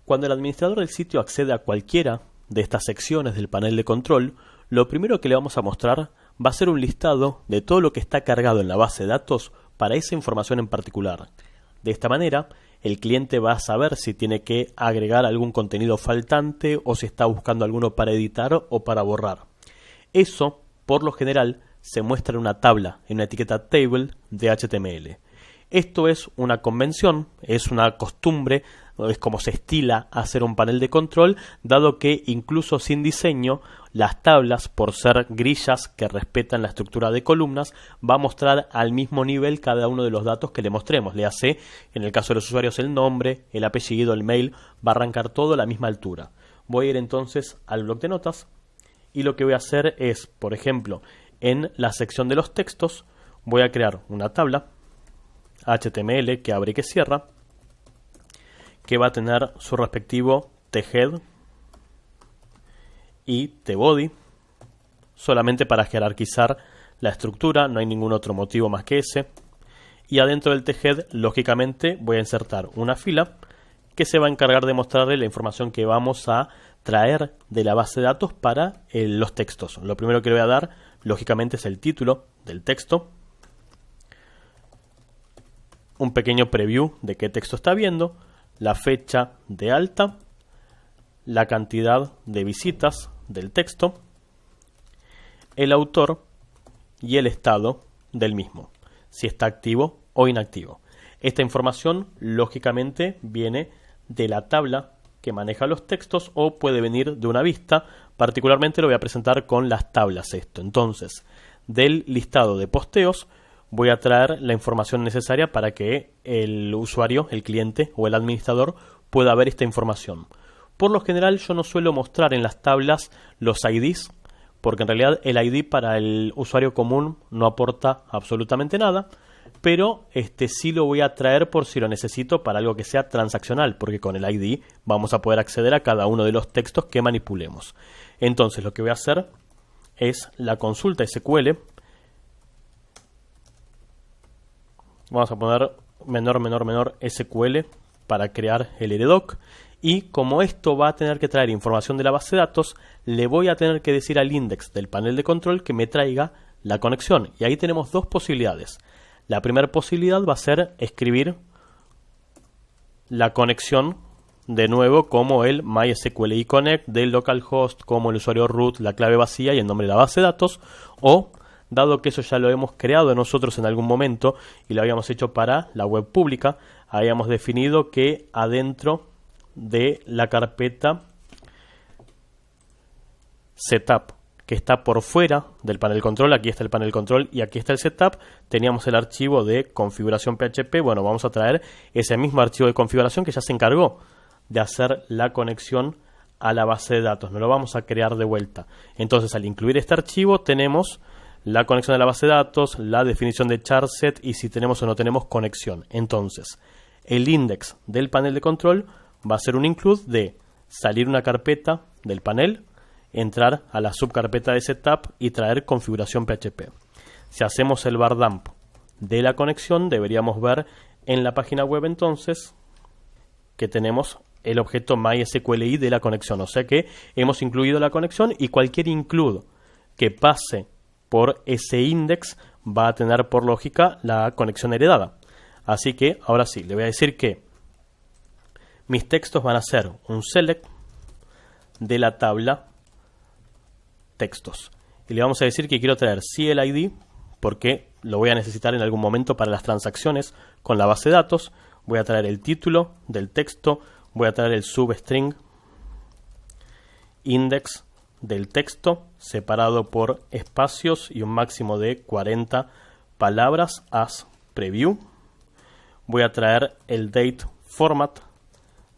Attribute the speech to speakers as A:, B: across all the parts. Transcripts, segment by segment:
A: Cuando el administrador del sitio accede a cualquiera de estas secciones del panel de control, lo primero que le vamos a mostrar va a ser un listado de todo lo que está cargado en la base de datos para esa información en particular. De esta manera, el cliente va a saber si tiene que agregar algún contenido faltante o si está buscando alguno para editar o para borrar. Eso, por lo general, se muestra en una tabla, en una etiqueta table de HTML. Esto es una convención, es una costumbre, es como se estila hacer un panel de control, dado que incluso sin diseño, las tablas, por ser grillas que respetan la estructura de columnas, va a mostrar al mismo nivel cada uno de los datos que le mostremos. Le hace, en el caso de los usuarios, el nombre, el apellido, el mail, va a arrancar todo a la misma altura. Voy a ir entonces al bloc de notas y lo que voy a hacer es, por ejemplo, en la sección de los textos, voy a crear una tabla HTML que abre y que cierra, que va a tener su respectivo thead y thebody, solamente para jerarquizar la estructura, no hay ningún otro motivo más que ese. Y adentro del thead, lógicamente, voy a insertar una fila que se va a encargar de mostrarle la información que vamos a traer de la base de datos para los textos. Lo primero que le voy a dar, lógicamente, es el título del texto, un pequeño preview de qué texto está viendo, la fecha de alta, la cantidad de visitas del texto, el autor y el estado del mismo, si está activo o inactivo. Esta información, lógicamente, viene de la tabla que maneja los textos o puede venir de una vista. Particularmente lo voy a presentar con las tablas esto. Entonces, del listado de posteos, voy a traer la información necesaria para que el usuario, el cliente o el administrador pueda ver esta información. Por lo general yo no suelo mostrar en las tablas los IDs, porque en realidad el ID para el usuario común no aporta absolutamente nada, pero sí lo voy a traer por si lo necesito para algo que sea transaccional, porque con el ID vamos a poder acceder a cada uno de los textos que manipulemos. Entonces lo que voy a hacer es la consulta SQL. Vamos a poner menor SQL para crear el heredoc. Y como esto va a tener que traer información de la base de datos, le voy a tener que decir al index del panel de control que me traiga la conexión. Y ahí tenemos dos posibilidades. La primera posibilidad va a ser escribir la conexión de nuevo como el MySQLi Connect del localhost, como el usuario root, la clave vacía y el nombre de la base de datos, o dado que eso ya lo hemos creado nosotros en algún momento y lo habíamos hecho para la web pública, habíamos definido que adentro de la carpeta setup, que está por fuera del panel control, aquí está el panel control y aquí está el setup, teníamos el archivo de configuración PHP. Bueno, vamos a traer ese mismo archivo de configuración que ya se encargó de hacer la conexión a la base de datos, no lo vamos a crear de vuelta. Entonces, al incluir este archivo tenemos la conexión de la base de datos, la definición de charset y si tenemos o no tenemos conexión. Entonces, el index del panel de control va a ser un include de salir una carpeta del panel, entrar a la subcarpeta de setup y traer configuración PHP. Si hacemos el bar dump de la conexión, deberíamos ver en la página web entonces que tenemos el objeto MySQLi de la conexión. O sea que hemos incluido la conexión y cualquier include que pase por ese index va a tener por lógica la conexión heredada. Así que ahora sí, le voy a decir que mis textos van a ser un select de la tabla textos. Y le vamos a decir que quiero traer CLID porque lo voy a necesitar en algún momento para las transacciones con la base de datos. Voy a traer el título del texto, voy a traer el substring, index del texto separado por espacios y un máximo de 40 palabras as preview. Voy a traer el date format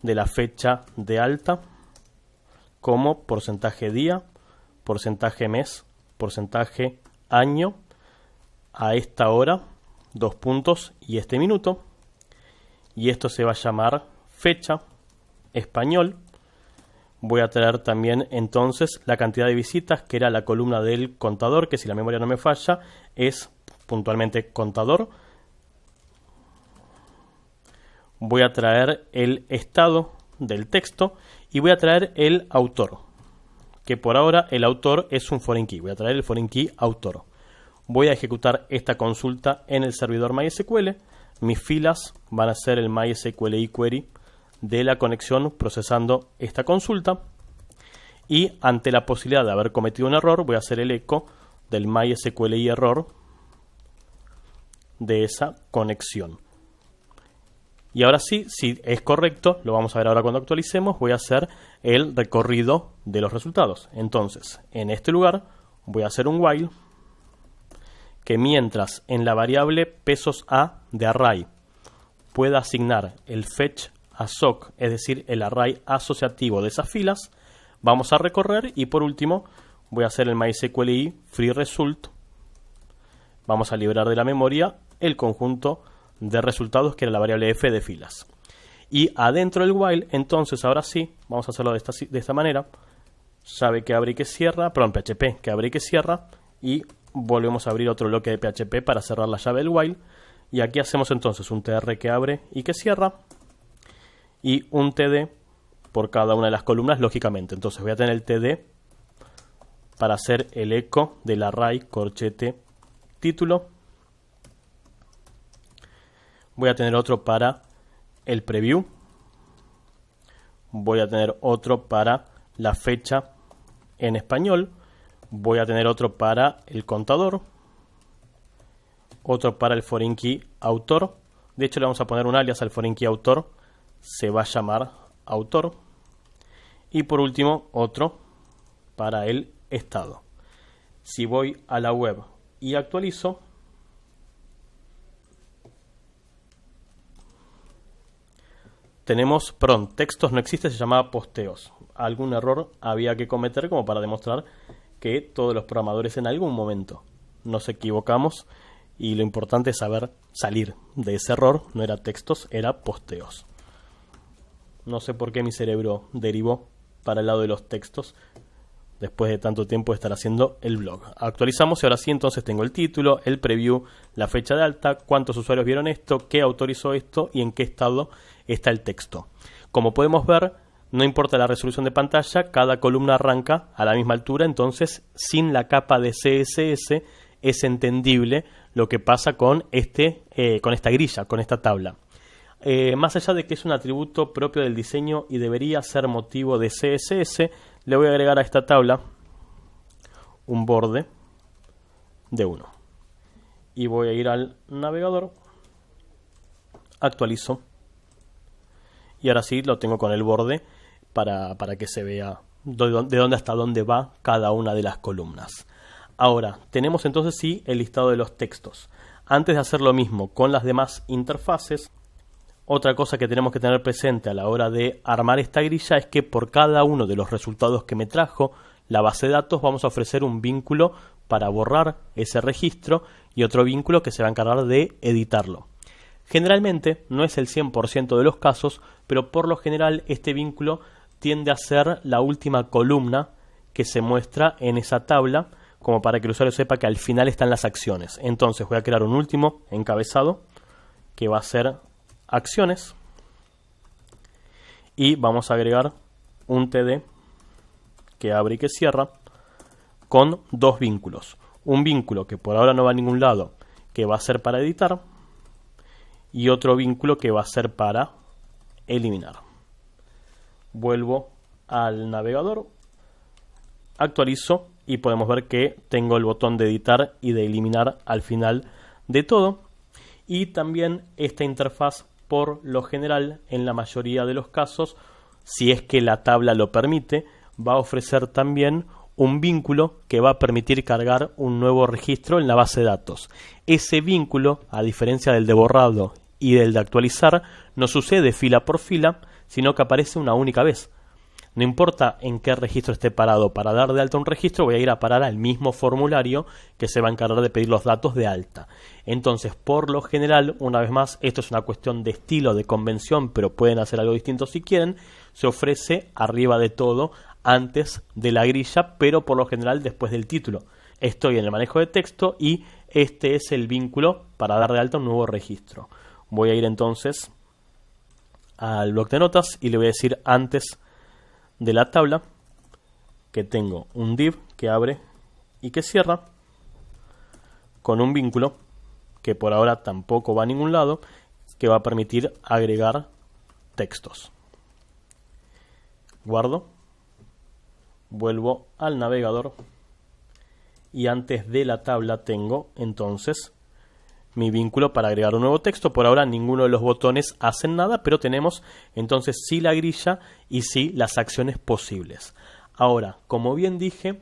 A: de la fecha de alta como porcentaje día, porcentaje mes, porcentaje año, a esta hora, 2 puntos y este minuto. Y esto se va a llamar fecha español. Voy a traer también entonces la cantidad de visitas, que era la columna del contador, que si la memoria no me falla es puntualmente contador. Voy a traer el estado del texto y voy a traer el autor, que por ahora el autor es un foreign key. Voy a traer el foreign key autor. Voy a ejecutar esta consulta en el servidor MySQL. Mis filas van a ser el MySQLi query de la conexión procesando esta consulta. Y ante la posibilidad de haber cometido un error, voy a hacer el eco del MySQLi error de esa conexión. Y ahora sí, si es correcto, lo vamos a ver ahora cuando actualicemos, voy a hacer el recorrido de los resultados. Entonces, en este lugar voy a hacer un while que mientras en la variable pesos A de array pueda asignar el fetch assoc, es decir, el array asociativo de esas filas, vamos a recorrer y por último voy a hacer el MySQLi free result. Vamos a liberar de la memoria el conjunto de resultados que era la variable f de filas. Y adentro del while, entonces ahora sí, vamos a hacerlo de esta manera. Llave que abre y que cierra, perdón, PHP que abre y que cierra, y volvemos a abrir otro bloque de PHP para cerrar la llave del while. Y aquí hacemos entonces un tr que abre y que cierra, y un td por cada una de las columnas, lógicamente. Entonces voy a tener el td para hacer el eco del array corchete título. Voy a tener otro para el preview. Voy a tener otro para la fecha en español. Voy a tener otro para el contador. Otro para el foreign key autor. De hecho, le vamos a poner un alias al foreign key autor. Se va a llamar autor. Y por último, otro para el estado. Si voy a la web y actualizo, tenemos, perdón, textos no existe, se llamaba posteos. Algún error había que cometer como para demostrar que todos los programadores en algún momento nos equivocamos y lo importante es saber salir de ese error. No era textos, era posteos. No sé por qué mi cerebro derivó para el lado de los textos después de tanto tiempo de estar haciendo el blog. Actualizamos y ahora sí, entonces tengo el título, el preview, la fecha de alta, cuántos usuarios vieron esto, qué autorizó esto y en qué estado está el texto. Como podemos ver, no importa la resolución de pantalla, cada columna arranca a la misma altura, entonces sin la capa de CSS es entendible lo que pasa con esta grilla, con esta tabla. Más allá de que es un atributo propio del diseño y debería ser motivo de CSS, le voy a agregar a esta tabla un borde de 1. Y voy a ir al navegador, actualizo, y ahora sí lo tengo con el borde para que se vea de dónde hasta dónde va cada una de las columnas. Ahora, tenemos entonces sí el listado de los textos. Antes de hacer lo mismo con las demás interfaces, otra cosa que tenemos que tener presente a la hora de armar esta grilla es que por cada uno de los resultados que me trajo la base de datos vamos a ofrecer un vínculo para borrar ese registro y otro vínculo que se va a encargar de editarlo. Generalmente, no es el 100% de los casos, pero por lo general este vínculo tiende a ser la última columna que se muestra en esa tabla, como para que el usuario sepa que al final están las acciones. Entonces voy a crear un último encabezado que va a ser acciones y vamos a agregar un td que abre y que cierra con dos vínculos. Un vínculo que por ahora no va a ningún lado, que va a ser para editar, y otro vínculo que va a ser para eliminar. Vuelvo al navegador, actualizo y podemos ver que tengo el botón de editar y de eliminar al final de todo. Y también esta interfaz, por lo general, en la mayoría de los casos, si es que la tabla lo permite, va a ofrecer también un vínculo que va a permitir cargar un nuevo registro en la base de datos. Ese vínculo, a diferencia del de borrado y del de actualizar, no sucede fila por fila, sino que aparece una única vez. No importa en qué registro esté parado, para dar de alta un registro voy a ir a parar al mismo formulario que se va a encargar de pedir los datos de alta. Entonces, por lo general, una vez más, esto es una cuestión de estilo, de convención, pero pueden hacer algo distinto si quieren, se ofrece arriba de todo, antes de la grilla, pero por lo general después del título. Estoy en el manejo de texto y este es el vínculo para dar de alta un nuevo registro. Voy a ir entonces al bloc de notas y le voy a decir antes de la tabla que tengo un div que abre y que cierra con un vínculo que por ahora tampoco va a ningún lado, que va a permitir agregar textos. Guardo, vuelvo al navegador y antes de la tabla tengo entonces mi vínculo para agregar un nuevo texto. Por ahora ninguno de los botones hacen nada, pero tenemos entonces sí la grilla y sí las acciones posibles. Ahora, como bien dije,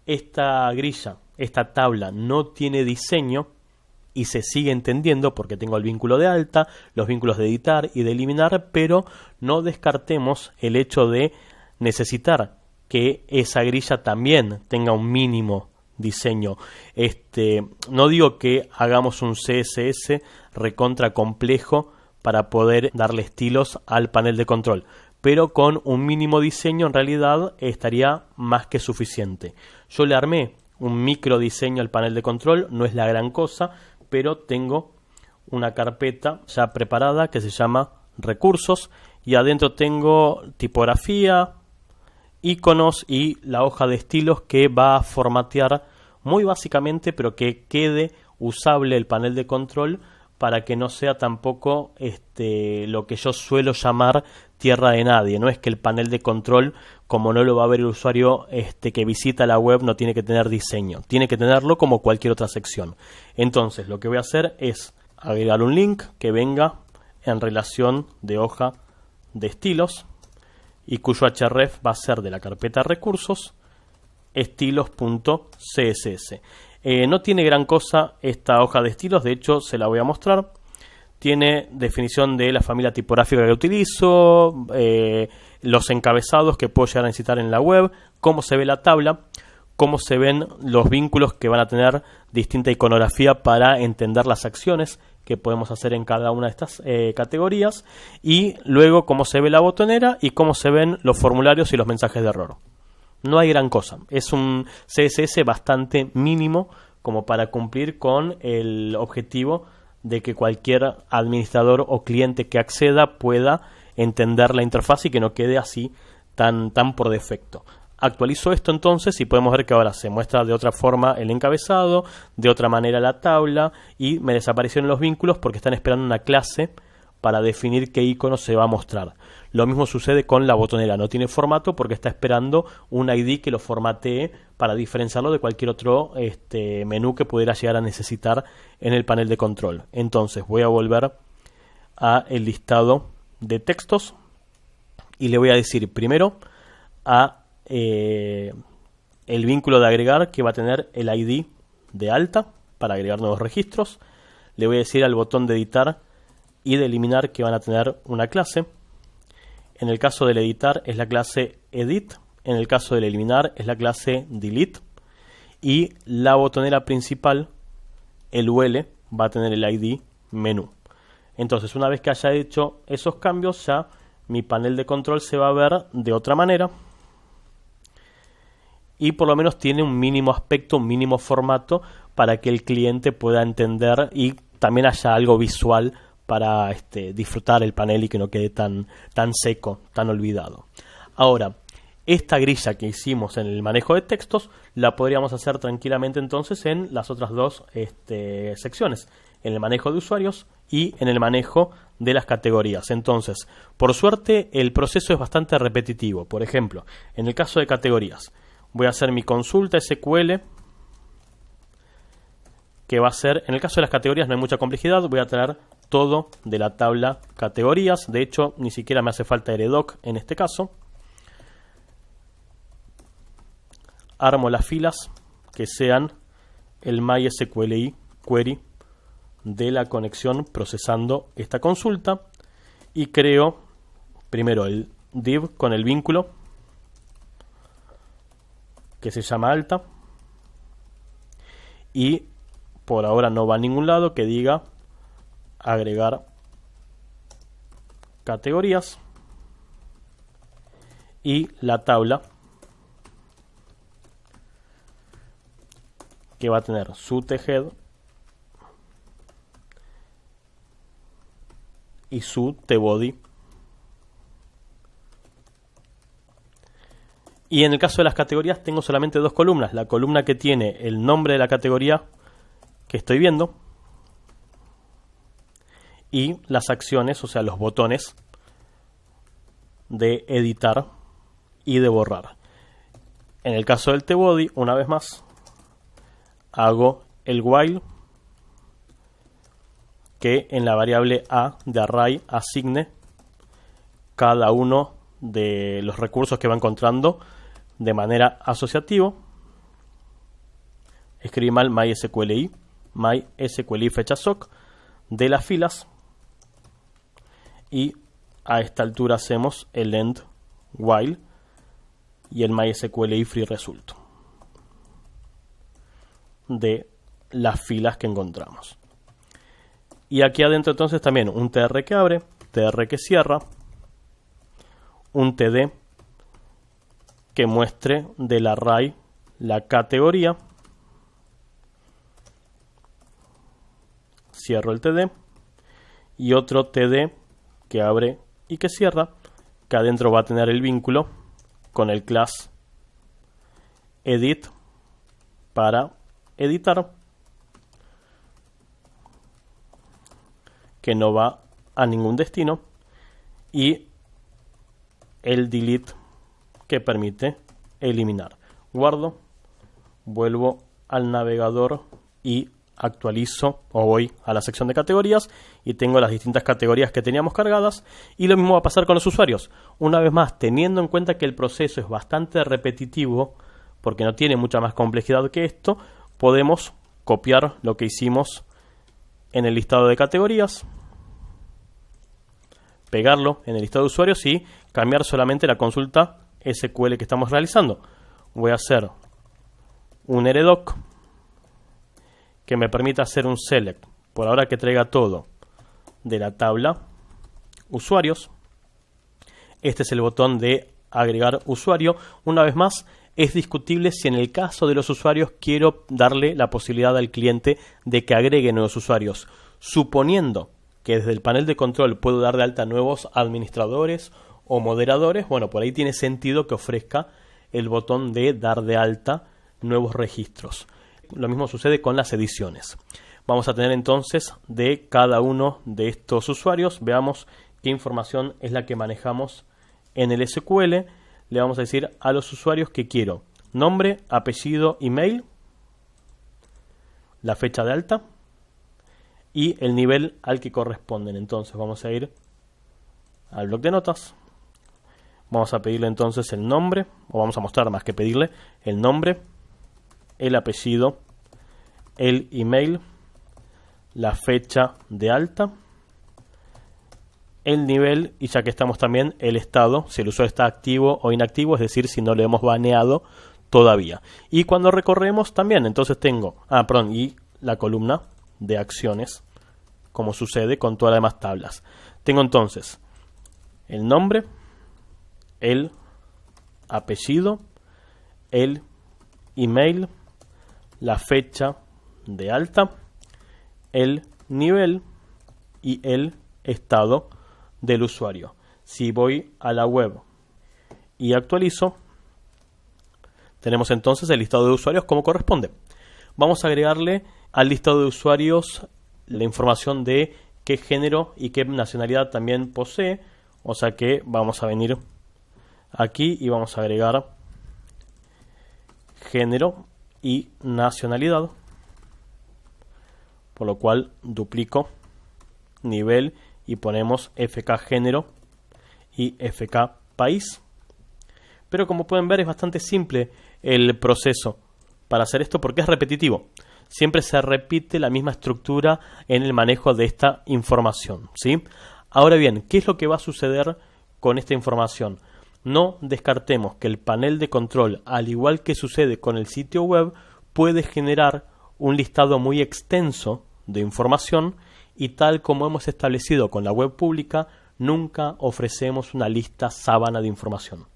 A: esta grilla, esta tabla no tiene diseño y se sigue entendiendo porque tengo el vínculo de alta, los vínculos de editar y de eliminar, pero no descartemos el hecho de necesitar que esa grilla también tenga un mínimo diseño. No digo que hagamos un CSS recontra complejo para poder darle estilos al panel de control, pero con un mínimo diseño en realidad estaría más que suficiente. Yo le armé un micro diseño al panel de control, no es la gran cosa, pero tengo una carpeta ya preparada que se llama recursos y adentro tengo tipografía, iconos y la hoja de estilos que va a formatear muy básicamente, pero que quede usable el panel de control para que no sea tampoco lo que yo suelo llamar tierra de nadie. No es que el panel de control, como no lo va a ver el usuario que visita la web, no tiene que tener diseño. Tiene que tenerlo como cualquier otra sección. Entonces lo que voy a hacer es agregar un link que venga en relación de hoja de estilos y cuyo href va a ser de la carpeta recursos estilos.css. No tiene gran cosa esta hoja de estilos, de hecho se la voy a mostrar. Tiene definición de la familia tipográfica que utilizo, los encabezados que puedo llegar a necesitar en la web, cómo se ve la tabla, cómo se ven los vínculos que van a tener distinta iconografía para entender las acciones que podemos hacer en cada una de estas categorías, y luego cómo se ve la botonera y cómo se ven los formularios y los mensajes de error. No hay gran cosa, es un CSS bastante mínimo como para cumplir con el objetivo de que cualquier administrador o cliente que acceda pueda entender la interfaz y que no quede así tan por defecto. Actualizo esto entonces y podemos ver que ahora se muestra de otra forma el encabezado, de otra manera la tabla, y me desaparecieron los vínculos porque están esperando una clase para definir qué icono se va a mostrar. Lo mismo sucede con la botonera, no tiene formato porque está esperando un ID que lo formatee para diferenciarlo de cualquier otro menú que pudiera llegar a necesitar en el panel de control. Entonces voy a volver a el listado de textos y le voy a decir primero a el vínculo de agregar que va a tener el ID de alta para agregar nuevos registros. Le voy a decir al botón de editar y de eliminar que van a tener una clase. En el caso del editar es la clase edit, en el caso del eliminar es la clase delete, y la botonera principal, el UL, va a tener el ID menú. Entonces una vez que haya hecho esos cambios, ya mi panel de control se va a ver de otra manera y por lo menos tiene un mínimo aspecto, un mínimo formato para que el cliente pueda entender y también haya algo visual para disfrutar el panel y que no quede tan seco, tan olvidado. Ahora, esta grilla que hicimos en el manejo de textos la podríamos hacer tranquilamente entonces en las otras dos secciones, en el manejo de usuarios y en el manejo de las categorías. Entonces, por suerte, el proceso es bastante repetitivo. Por ejemplo, en el caso de categorías, voy a hacer mi consulta SQL, que va a ser, en el caso de las categorías no hay mucha complejidad, voy a traer todo de la tabla categorías. De hecho, ni siquiera me hace falta heredoc en este caso. Armo las filas que sean el MySQLi query de la conexión procesando esta consulta y creo primero el div con el vínculo que se llama alta y por ahora no va a ningún lado, que diga agregar categorías, y la tabla que va a tener su thead y su tbody Y en el caso de las categorías tengo solamente dos columnas. La columna que tiene el nombre de la categoría que estoy viendo y las acciones, o sea, los botones de editar y de borrar. En el caso del tbody, una vez más, hago el while que en la variable a de array asigne cada uno de los recursos que va encontrando de manera asociativa. Escribí mal mysqli fecha soc de las filas, y a esta altura hacemos el end while y el mysqli free result de las filas que encontramos. Y aquí adentro entonces también un tr que abre, tr que cierra, un td que muestre del array la categoría, cierro el td, y otro td que abre y que cierra, que adentro va a tener el vínculo con el class edit para editar, que no va a ningún destino, y el delete que permite eliminar. Guardo, vuelvo al navegador y actualizo o voy a la sección de categorías y tengo las distintas categorías que teníamos cargadas, y lo mismo va a pasar con los usuarios. Una vez más, teniendo en cuenta que el proceso es bastante repetitivo porque no tiene mucha más complejidad que esto, podemos copiar lo que hicimos en el listado de categorías, pegarlo en el listado de usuarios y cambiar solamente la consulta SQL que estamos realizando. Voy a hacer un redoc que me permita hacer un select, por ahora que traiga todo de la tabla usuarios. Este es el botón de agregar usuario. Una vez más, es discutible si en el caso de los usuarios quiero darle la posibilidad al cliente de que agregue nuevos usuarios. Suponiendo que desde el panel de control puedo dar de alta nuevos administradores o moderadores, bueno, por ahí tiene sentido que ofrezca el botón de dar de alta nuevos registros. Lo mismo sucede con las ediciones. Vamos a tener entonces de cada uno de estos usuarios. Veamos qué información es la que manejamos en el SQL. Le vamos a decir a los usuarios que quiero nombre, apellido, email, la fecha de alta y el nivel al que corresponden. Entonces vamos a ir al bloc de notas. Vamos a pedirle entonces el nombre, o vamos a mostrar más que pedirle, el nombre, el apellido, el email, la fecha de alta, el nivel, y ya que estamos también el estado, si el usuario está activo o inactivo, es decir, si no lo hemos baneado todavía. Y cuando recorremos también, entonces tengo, y la columna de acciones, como sucede con todas las demás tablas. Tengo entonces el nombre, el apellido, el email, la fecha de alta, el nivel y el estado del usuario. Si voy a la web y actualizo, tenemos entonces el listado de usuarios como corresponde. Vamos a agregarle al listado de usuarios la información de qué género y qué nacionalidad también posee, o sea que vamos a venir aquí y vamos a agregar género y nacionalidad, por lo cual duplico nivel y ponemos FK género y FK país. Pero como pueden ver es bastante simple el proceso para hacer esto porque es repetitivo. Siempre se repite la misma estructura en el manejo de esta información, ¿sí? Ahora bien, ¿qué es lo que va a suceder con esta información? No descartemos que el panel de control, al igual que sucede con el sitio web, puede generar un listado muy extenso de información y tal como hemos establecido con la web pública, nunca ofrecemos una lista sábana de información.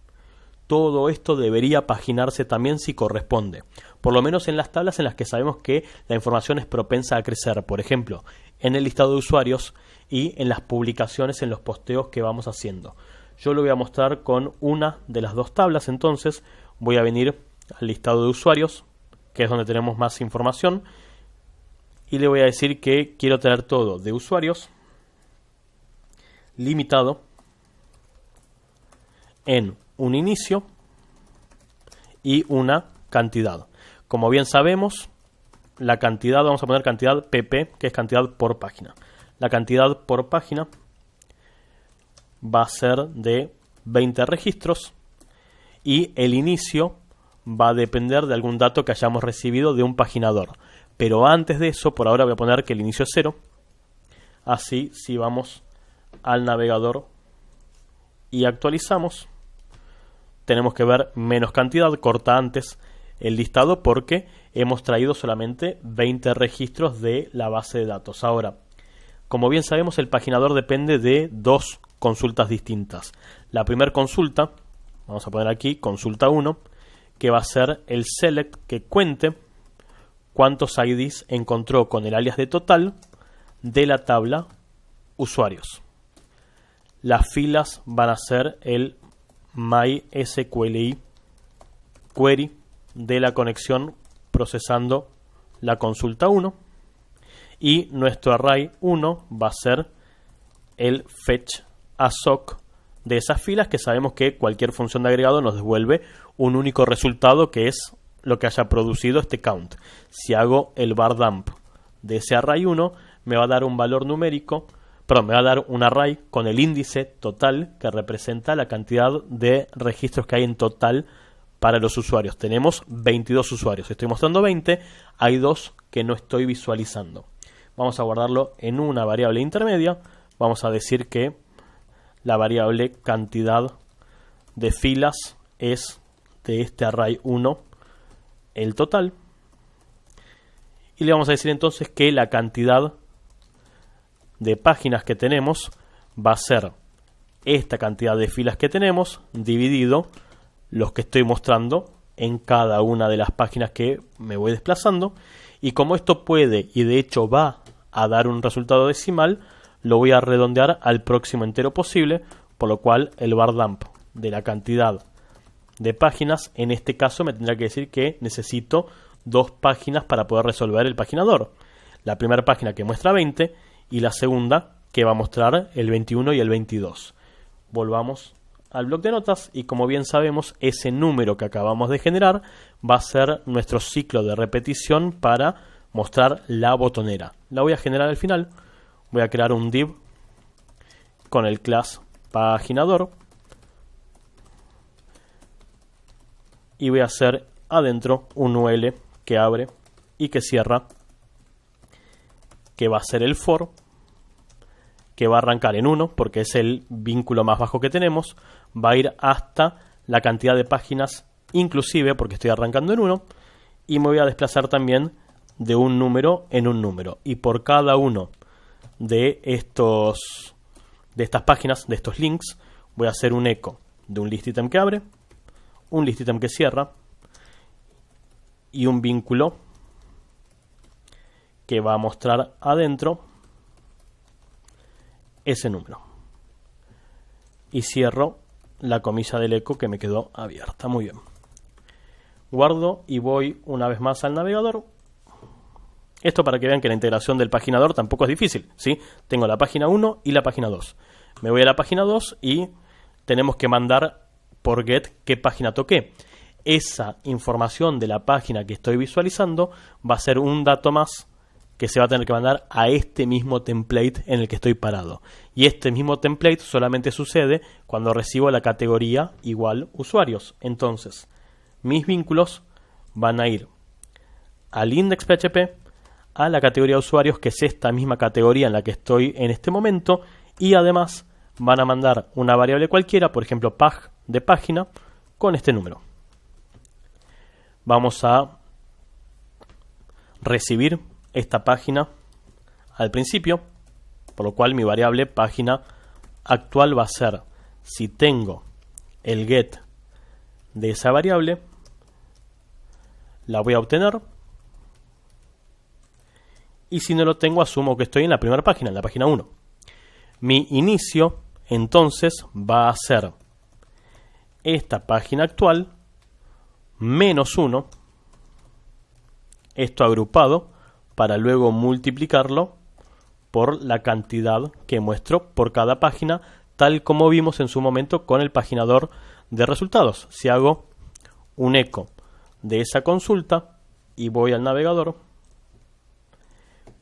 A: Todo esto debería paginarse también si corresponde, por lo menos en las tablas en las que sabemos que la información es propensa a crecer, por ejemplo, en el listado de usuarios y en las publicaciones, en los posteos que vamos haciendo. Yo lo voy a mostrar con una de las dos tablas. Entonces voy a venir al listado de usuarios, que es donde tenemos más información, y le voy a decir que quiero tener todo de usuarios limitado en un inicio y una cantidad. Como bien sabemos, la cantidad, vamos a poner cantidad pp, que es cantidad por página. La cantidad por página va a ser de 20 registros y el inicio va a depender de algún dato que hayamos recibido de un paginador. Pero antes de eso, por ahora voy a poner que el inicio es 0. Así, si vamos al navegador y actualizamos, tenemos que ver menos cantidad, corta antes el listado porque hemos traído solamente 20 registros de la base de datos. Ahora, como bien sabemos, el paginador depende de dos consultas distintas. La primera consulta, vamos a poner aquí consulta 1, que va a ser el select que cuente cuántos IDs encontró con el alias de total de la tabla usuarios. Las filas van a ser el MySQLi query de la conexión procesando la consulta 1, y nuestro array 1 va a ser el fetch assoc de esas filas, que sabemos que cualquier función de agregado nos devuelve un único resultado, que es lo que haya producido este count. Si hago el var dump de ese array 1, me va a dar un valor numérico, perdón, me va a dar un array con el índice total que representa la cantidad de registros que hay en total para los usuarios. Tenemos 22 usuarios, estoy mostrando 20, hay 2 que no estoy visualizando. Vamos a guardarlo en una variable intermedia. Vamos a decir que la variable cantidad de filas es de este array 1 el total. Y le vamos a decir entonces que la cantidad de páginas que tenemos va a ser esta cantidad de filas que tenemos dividido los que estoy mostrando en cada una de las páginas que me voy desplazando. Y como esto puede y de hecho va a dar un resultado decimal, lo voy a redondear al próximo entero posible, por lo cual el var dump de la cantidad de páginas, en este caso me tendrá que decir que necesito 2 páginas para poder resolver el paginador. La primera página que muestra 20 y la segunda que va a mostrar el 21 y el 22. Volvamos al bloc de notas y, como bien sabemos, ese número que acabamos de generar va a ser nuestro ciclo de repetición para mostrar la botonera. La voy a generar al final. Voy a crear un div con el class paginador y voy a hacer adentro un UL que abre y que cierra, que va a ser el for, que va a arrancar en 1 porque es el vínculo más bajo que tenemos, va a ir hasta la cantidad de páginas inclusive porque estoy arrancando en 1, y me voy a desplazar también de un número en un número, y por cada uno de estas páginas, de estos links, voy a hacer un eco de un list item que abre, un list item que cierra y un vínculo que va a mostrar adentro ese número, y cierro la comilla del eco que me quedó abierta. Muy bien, guardo y voy una vez más al navegador. Esto para que vean que la integración del paginador tampoco es difícil, ¿sí? Tengo la página 1 y la página 2. Me voy a la página 2 y tenemos que mandar por get qué página toqué. Esa información de la página que estoy visualizando va a ser un dato más que se va a tener que mandar a este mismo template en el que estoy parado. Y este mismo template solamente sucede cuando recibo la categoría igual usuarios. Entonces, mis vínculos van a ir al index.php, a la categoría usuarios, que es esta misma categoría en la que estoy en este momento, y además van a mandar una variable cualquiera, por ejemplo pag de página, con este número. Vamos a recibir esta página al principio, por lo cual mi variable página actual va a ser, si tengo el get de esa variable, la voy a obtener, y si no lo tengo, asumo que estoy en la primera página, en la página 1. Mi inicio entonces va a ser esta página actual menos 1, esto agrupado, para luego multiplicarlo por la cantidad que muestro por cada página, tal como vimos en su momento con el paginador de resultados. Si hago un eco de esa consulta y voy al navegador,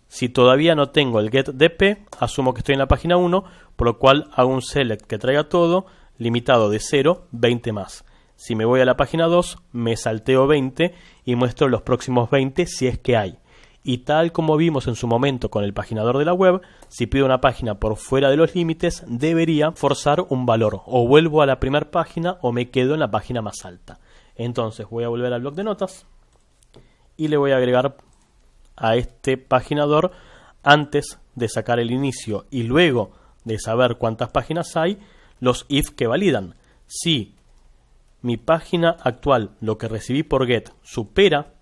A: si todavía no tengo el getDP, asumo que estoy en la página 1, por lo cual hago un select que traiga todo, limitado de 0, 20 más. Si me voy a la página 2, me salteo 20 y muestro los próximos 20 si es que hay. Y tal como vimos en su momento con el paginador de la web, si pido una página por fuera de los límites, debería forzar un valor. O vuelvo a la primera página o me quedo en la página más alta. Entonces voy a volver al bloc de notas y le voy a agregar a este paginador, antes de sacar el inicio y luego de saber cuántas páginas hay, los if que validan. Si mi página actual, lo que recibí por get, supera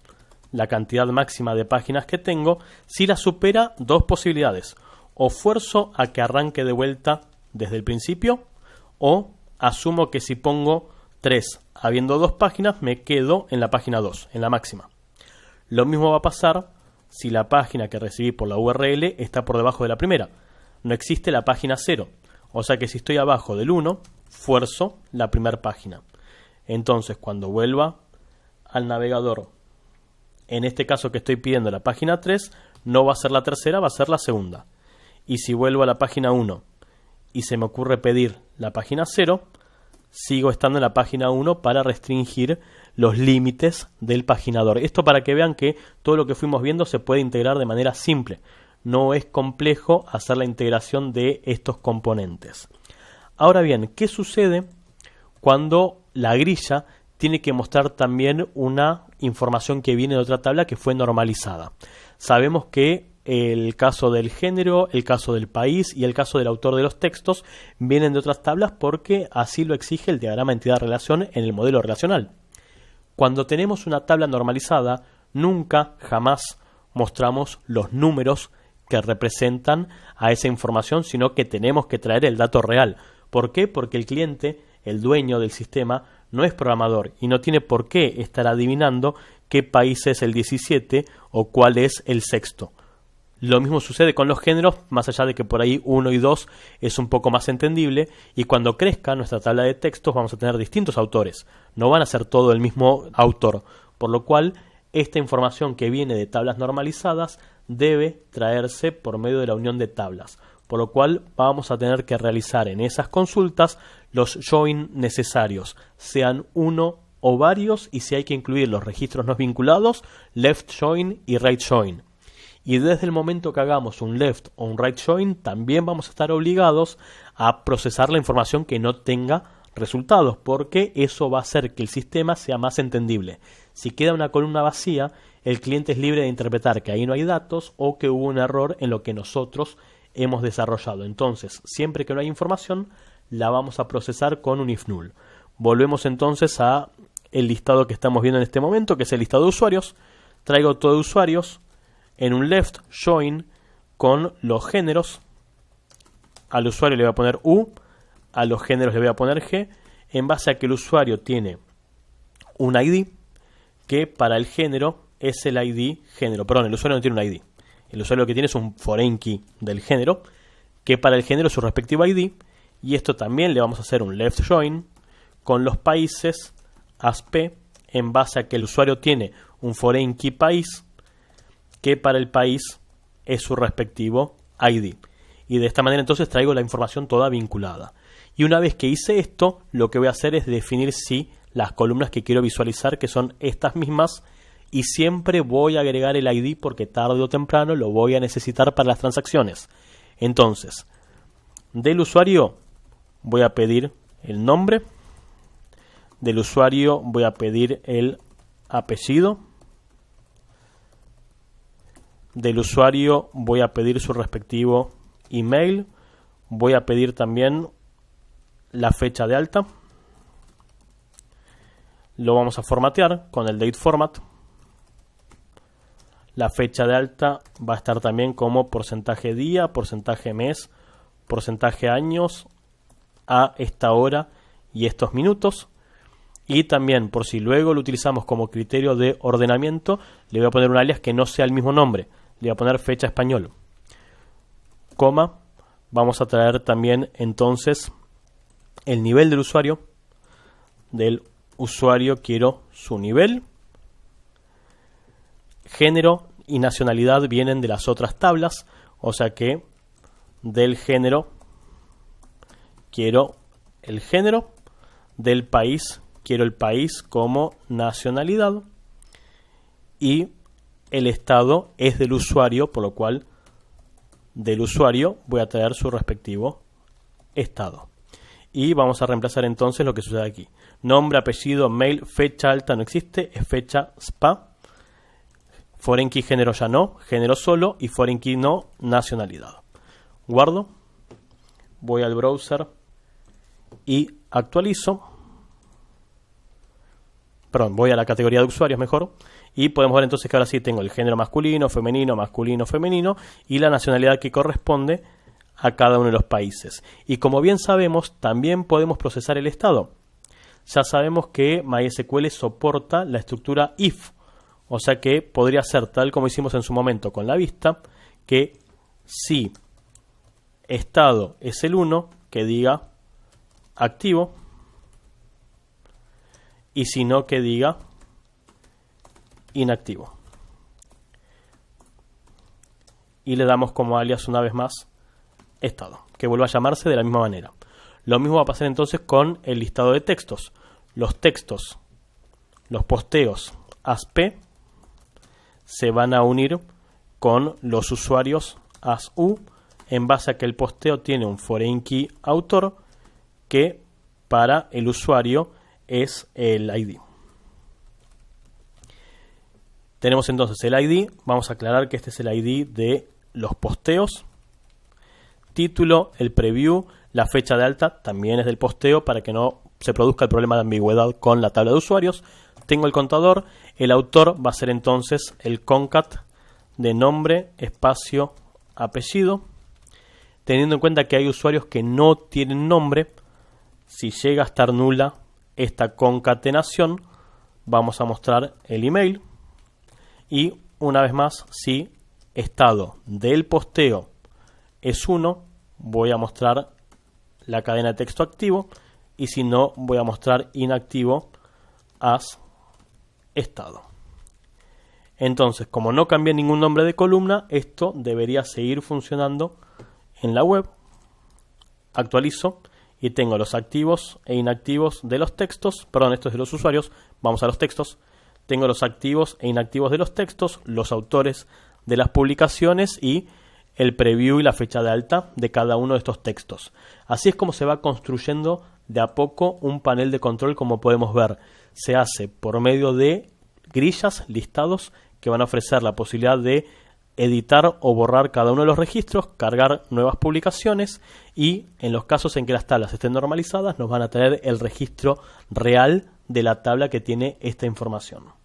A: la cantidad máxima de páginas que tengo, si la supera, dos posibilidades: o fuerzo a que arranque de vuelta desde el principio, o asumo que si pongo 3 habiendo 2 páginas, me quedo en la página 2, en la máxima. Lo mismo va a pasar si la página que recibí por la URL está por debajo de la primera. No existe la página 0, o sea que si estoy abajo del 1, fuerzo la primera página. Entonces, cuando vuelva al navegador, en este caso que estoy pidiendo la página 3, no va a ser la tercera, va a ser la segunda. Y si vuelvo a la página 1 y se me ocurre pedir la página 0, sigo estando en la página 1 para restringir los límites del paginador. Esto para que vean que todo lo que fuimos viendo se puede integrar de manera simple. No es complejo hacer la integración de estos componentes. Ahora bien, ¿qué sucede cuando la grilla tiene que mostrar también una información que viene de otra tabla que fue normalizada? Sabemos que el caso del género, el caso del país y el caso del autor de los textos vienen de otras tablas porque así lo exige el diagrama entidad-relación en el modelo relacional. Cuando tenemos una tabla normalizada, nunca, jamás mostramos los números que representan a esa información, sino que tenemos que traer el dato real. ¿Por qué? Porque el cliente, el dueño del sistema, no es programador y no tiene por qué estar adivinando qué país es el 17 o cuál es el sexto. Lo mismo sucede con los géneros, más allá de que por ahí 1 y 2 es un poco más entendible, y cuando crezca nuestra tabla de textos vamos a tener distintos autores, no van a ser todo el mismo autor, por lo cual esta información que viene de tablas normalizadas debe traerse por medio de la unión de tablas, por lo cual vamos a tener que realizar en esas consultas los join necesarios, sean uno o varios, y si hay que incluir los registros no vinculados, left join y right join. Y desde el momento que hagamos un left o un right join, también vamos a estar obligados a procesar la información que no tenga resultados, porque eso va a hacer que el sistema sea más entendible. Si queda una columna vacía, el cliente es libre de interpretar que ahí no hay datos o que hubo un error en lo que nosotros hemos desarrollado. Entonces, siempre que no hay información, la vamos a procesar con un if null. Volvemos entonces a el listado que estamos viendo en este momento, que es el listado de usuarios. Traigo todo de usuarios en un left join con los géneros. Al usuario le voy a poner U, a los géneros le voy a poner G, en base a que el usuario tiene un ID, que para el género es el ID género. Perdón, el usuario no tiene un ID. El usuario lo que tiene es un foreign key del género, que para el género es su respectivo ID, y esto también le vamos a hacer un left join con los países ASP, en base a que el usuario tiene un foreign key país, que para el país es su respectivo ID. Y de esta manera entonces traigo la información toda vinculada. Y una vez que hice esto, lo que voy a hacer es definir si las columnas que quiero visualizar, que son estas mismas, y siempre voy a agregar el ID porque tarde o temprano lo voy a necesitar para las transacciones. Entonces, del usuario voy a pedir el nombre, del usuario voy a pedir el apellido, del usuario voy a pedir su respectivo email, voy a pedir también la fecha de alta, lo vamos a formatear con el date format. La fecha de alta va a estar también como porcentaje día, porcentaje mes, porcentaje años a esta hora y estos minutos. Y también, por si luego lo utilizamos como criterio de ordenamiento, le voy a poner un alias que no sea el mismo nombre. Le voy a poner fecha español, coma. Vamos a traer también entonces el nivel del usuario. Del usuario quiero su nivel. Género y nacionalidad vienen de las otras tablas, o sea que del género quiero el género, del país quiero el país como nacionalidad, y el estado es del usuario, por lo cual del usuario voy a traer su respectivo estado. Y vamos a reemplazar entonces lo que sucede aquí. Nombre, apellido, mail, fecha alta no existe, es fecha SPA. Foreign key género ya no, género solo, y foreign key no, nacionalidad. Guardo, voy al browser y actualizo. Perdón, voy a la categoría de usuarios mejor. Y podemos ver entonces que ahora sí tengo el género masculino, femenino, y la nacionalidad que corresponde a cada uno de los países. Y como bien sabemos, también podemos procesar el estado. Ya sabemos que MySQL soporta la estructura if. O sea que podría ser tal como hicimos en su momento con la vista, que si estado es el 1, que diga activo, y si no, que diga inactivo. Y le damos como alias una vez más estado, que vuelva a llamarse de la misma manera. Lo mismo va a pasar entonces con el listado de textos. Los textos, los posteos ASP se van a unir con los usuarios ASU en base a que el posteo tiene un foreign key autor que para el usuario es el ID. Tenemos entonces el ID. Vamos a aclarar que este es el ID de los posteos. Título, el preview, la fecha de alta también es del posteo para que no se produzca el problema de ambigüedad con la tabla de usuarios. Tengo el contador. El autor va a ser entonces el concat de nombre, espacio, apellido. Teniendo en cuenta que hay usuarios que no tienen nombre, si llega a estar nula esta concatenación, vamos a mostrar el email. Y una vez más, si estado del posteo es 1, voy a mostrar la cadena de texto activo, y si no, voy a mostrar inactivo as estado. Entonces, como no cambié ningún nombre de columna, esto debería seguir funcionando en la web. Actualizo y tengo los activos e inactivos de los textos. Perdón, esto es de los usuarios. Vamos a los textos. Tengo los activos e inactivos de los textos, los autores de las publicaciones y el preview y la fecha de alta de cada uno de estos textos. Así es como se va construyendo de a poco un panel de control. Como podemos ver, se hace por medio de grillas, listados, que van a ofrecer la posibilidad de editar o borrar cada uno de los registros, cargar nuevas publicaciones, y en los casos en que las tablas estén normalizadas nos van a traer el registro real de la tabla que tiene esta información.